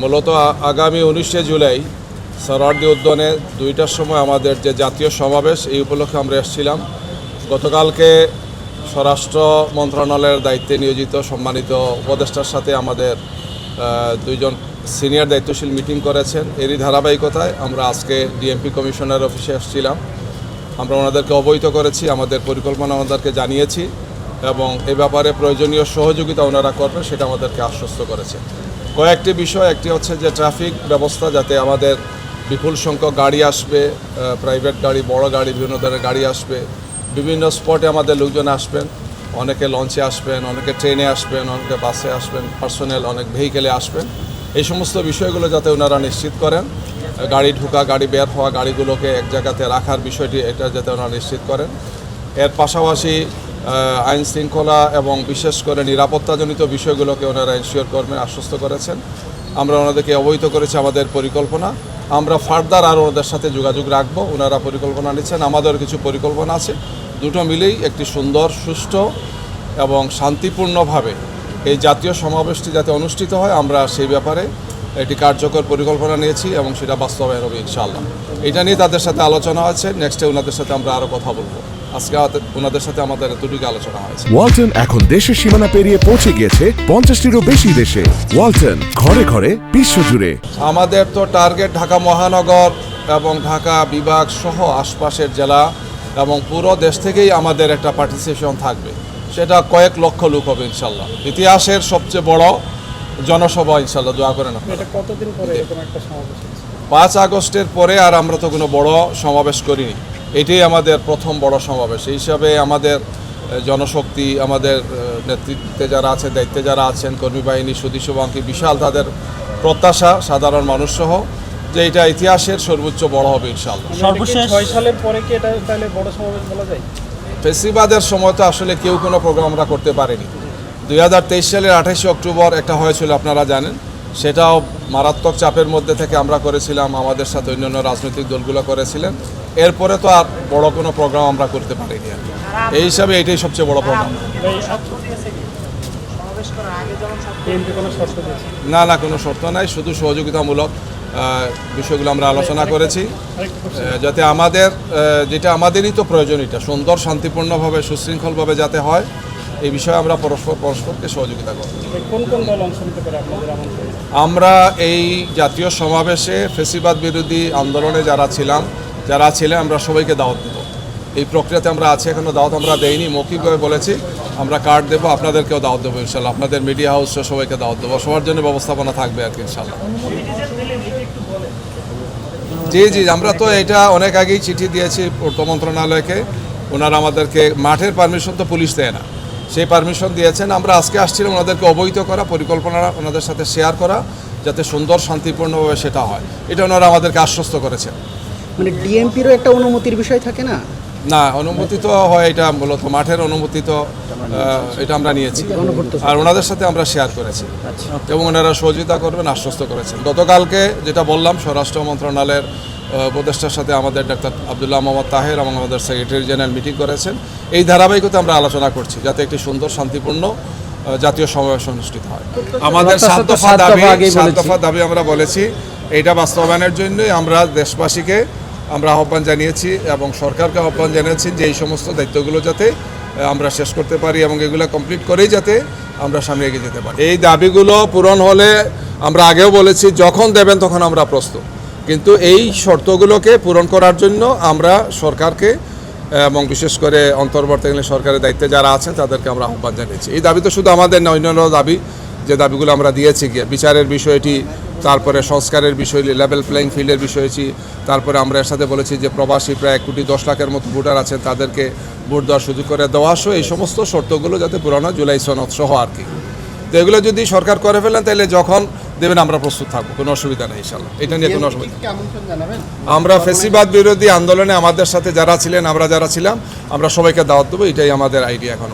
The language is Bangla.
মূলত আগামী 19শে জুলাই সোহরাওয়ার্দী উদ্যানে 2টার সময় আমাদের যে জাতীয় সমাবেশ, এই উপলক্ষে আমরা এসেছিলাম। গতকালকে স্বরাষ্ট্র মন্ত্রণালয়ের দায়িত্বে নিয়োজিত সম্মানিত উপদেষ্টার সাথে আমাদের 2জন সিনিয়র দায়িত্বশীল মিটিং করেছেন। এরই ধারাবাহিকতায় আমরা আজকে ডিএমপি কমিশনার অফিসে এসেছিলাম। আমরা ওনাদেরকে অবহিত করেছি, আমাদের পরিকল্পনা ওনাদেরকে জানিয়েছি এবং এ ব্যাপারে প্রয়োজনীয় সহযোগিতা ওনারা করবেন সেটা আমাদেরকে আশ্বস্ত করেছে। কয়েকটি বিষয়, একটি হচ্ছে যে ট্রাফিক ব্যবস্থা, যাতে আমাদের বিপুল সংখ্যক গাড়ি আসবে, প্রাইভেট গাড়ি, বড় গাড়ি, বিভিন্ন ধরনের গাড়ি আসবে, বিভিন্ন স্পটে আমাদের লোকজন আসবেন, অনেকে লঞ্চে আসবেন, অনেকে ট্রেনে আসবেন, অনেকে বাসে আসবেন, পার্সোনাল অনেক ভেহিকেলে আসবেন। এই সমস্ত বিষয়গুলো যাতে ওনারা নিশ্চিত করেন, গাড়ি ঢোকা, গাড়ি বের হওয়া, গাড়িগুলোকে এক জায়গাতে রাখার বিষয়টি এটা যাতে ওনারা নিশ্চিত করেন। এর পাশাপাশি আইন শৃঙ্খলা এবং বিশেষ করে নিরাপত্তাজনিত বিষয়গুলোকে ওনারা এনশিওর করবেন, আশ্বস্ত করেছেন। আমরা ওনাদেরকে অবহিত করেছি আমাদের পরিকল্পনা। আমরা ফার্দার আর ওনাদের সাথে যোগাযোগ রাখবো। ওনারা পরিকল্পনা নিচ্ছেন, আমাদের কিছু পরিকল্পনা আছে। দুটো মিলেই একটি সুন্দর, সুষ্ঠু এবং শান্তিপূর্ণভাবে এই জাতীয় সমাবেশটি যাতে অনুষ্ঠিত হয়, আমরা সেই ব্যাপারে একটি কার্যকর পরিকল্পনা নিয়েছি এবং সেটা বাস্তবায়ন হবে ইনশাআল্লাহ। এটা নিয়ে তাদের সাথে আলোচনা হয়েছে। নেক্সটে ওনাদের সাথে আমরা আরও কথা বলবো। আজকে ওনাদের সাথে আমাদের এতটুকু আলোচনা হয়েছে। ওয়ালটন এখন দেশের সীমানা পেরিয়ে পৌঁছে গিয়েছে 50টিরও বেশি দেশে। ওয়ালটন, ঘরে ঘরে, বিশ্বজুড়ে। আমাদের তো টার্গেট ঢাকা মহানগর এবং ঢাকা বিভাগ সহ আশপাশের জেলা এবং পুরো দেশ থেকেই আমাদের একটা পার্টিসিপেশন থাকবে। সেটা কয়েক লক্ষ লোক হবে ইনশাল্লাহ। ইতিহাসের সবচেয়ে বড় জনসভা ইনশাল্লাহ, দোয়া করেন। এটা কতদিন পরে এরকম একটা সমাবেশ? 5 আগস্টের পরে আর আমরা তো কোনো বড় সমাবেশ করিনি। এটাই আমাদের প্রথম বড় সমাবেশ। এই হিসাবে আমাদের জনশক্তি, আমাদের নেতৃত্বে যারা আছেন, দায়িত্বে যারা আছেন, কর্মী বাহিনী, সুদীশুবাঙ্কি, বিশাল তাদের প্রত্যাশা, সাধারণ মানুষ সহ, যে এটা ইতিহাসের সর্বোচ্চ বড় হবে ইনশাআল্লাহ। সর্বশেষ 6 সালের পরে কি এটা তাহলে বড় সমাবেশ বলা যায়? ফেসিবাদের সময় তো আসলে কেউ কোনো প্রোগ্রাম আমরা করতে পারিনি। 2023 সালের 28শে অক্টোবর একটা হয়েছিল, আপনারা জানেন। সেটাও মারাত্মক চাপের মধ্যে থেকে আমরা করেছিলাম, আমাদের সাথে অন্যান্য রাজনৈতিক দলগুলো করেছিলেন। এরপরে তো আর বড় কোনো প্রোগ্রাম আমরা করতে পারিনি। এই হিসাবে এটাই সবচেয়ে বড় প্রোগ্রাম। না না, কোনো শর্ত নাই, শুধু সহযোগিতামূলক বিষয়গুলো আমরা আলোচনা করেছি, যাতে আমাদের যেটা আমাদেরই তো প্রয়োজন, এটা সুন্দর, শান্তিপূর্ণভাবে, সুশৃঙ্খলভাবে যাতে হয়, এই বিষয়ে আমরা পরস্পরকে সহযোগিতা করব। আমরা এই জাতীয় সমাবেশে ফেসিবাদ বিরোধী আন্দোলনে যারা ছিলেন আমরা সবাইকে দাওয়াত দেব। এই প্রক্রিয়াতে আমরা আছি, এখনো দাওয়াত আমরা দেইনি, মৌখিকভাবে বলেছি আমরা কার্ড দেবো, আপনাদেরকেও দাওয়াত দেবো ইনশাল্লাহ। আপনাদের মিডিয়া হাউস সবাইকে দাওয়াত দেবো, সবার জন্য ব্যবস্থাপনা থাকবে আর কি ইনশাল্লাহ। জি, আমরা তো এটা অনেক আগেই চিঠি দিয়েছি পূর্ত মন্ত্রণালয়কে। ওনারা আমাদেরকে মাঠের পারমিশন তো পুলিশ দেয় না, সেই পারমিশন দিয়েছেন। আমরা আজকে আসছিলাম ওনাদেরকে অবহিত করা, পরিকল্পনা ওনাদের সাথে শেয়ার করা, যাতে সুন্দর, শান্তিপূর্ণভাবে সেটা হয়। এটা ওনারা আমাদেরকে আশ্বস্ত করেছেন। মানে ডিএমপিরও একটা অনুমতির বিষয় থাকে না? না, অনুমতি তো হয়, এটা মূলত মাঠের অনুমতি তো এটা আমরা নিয়েছি আর ওনাদের সাথে আমরা শেয়ার করেছি এবং ওনারা সহযোগিতা করবেন আশ্বস্ত করেছেন। গতকালকে যেটা বললাম, স্বরাষ্ট্র মন্ত্রণালয়ের উপদেষ্টার সাথে আমাদের ডাক্তার আব্দুল্লাহ মোহাম্মদ তাহের এবং আমাদের সেক্রেটারি জেনারেল মিটিং করেছেন। এই ধারাবাহিকতা আমরা আলোচনা করছি যাতে একটি সুন্দর, শান্তিপূর্ণ জাতীয় সমাবেশ অনুষ্ঠিত হয়। আমাদের 7 দফা দাবি আমরা বলেছি, এইটা বাস্তবায়নের জন্যই আমরা দেশবাসীকে আমরা আহ্বান জানিয়েছি এবং সরকারকে আহ্বান জানিয়েছি যে এই সমস্ত দায়িত্বগুলো যাতে আমরা শেষ করতে পারি এবং এগুলো কমপ্লিট করেই যাতে আমরা সামনে এগিয়ে যেতে পারি। এই দাবিগুলো পূরণ হলে, আমরা আগেও বলেছি, যখন দেবেন তখন আমরা প্রস্তুত, কিন্তু এই শর্তগুলোকে পূরণ করার জন্য আমরা সরকারকে এবং বিশেষ করে অন্তর্বর্তীকালীন সরকারের দায়িত্বে যারা আছেন তাদেরকে আমরা আহ্বান জানিয়েছি। এই দাবি তো শুধু আমাদের না, অন্যান্য দাবি, যে দাবিগুলো আমরা দিয়েছি, বিচারের বিষয়টি, তারপরে সংস্কারের বিষয়, লেভেল প্লেইং ফিল্ডের বিষয়টি, তারপরে আমরা এর সাথে বলেছি যে প্রবাসী প্রায় 1,10,00,000-এর মতো ভোটার আছেন, তাদেরকে ভোট দেওয়ার সুযোগ করে দেওয়া সহ এই সমস্ত শর্তগুলো যাতে পূরণ হয়, জুলাই সনদ সহ আর কি। তো এগুলো যদি সরকার করে ফেলেন তাহলে যখন দেবেন আমরা প্রস্তুত থাকবো, কোনো অসুবিধা নেই ইনশাআল্লাহ। এটা নিয়ে কোনো অসুবিধা। আমরা ফেসিবাদ বিরোধী আন্দোলনে আমাদের সাথে যারা ছিলেন, আমরা যারা ছিলাম, আমরা সবাইকে দাওয়াত দেবো, এটাই আমাদের আইডিয়া এখন।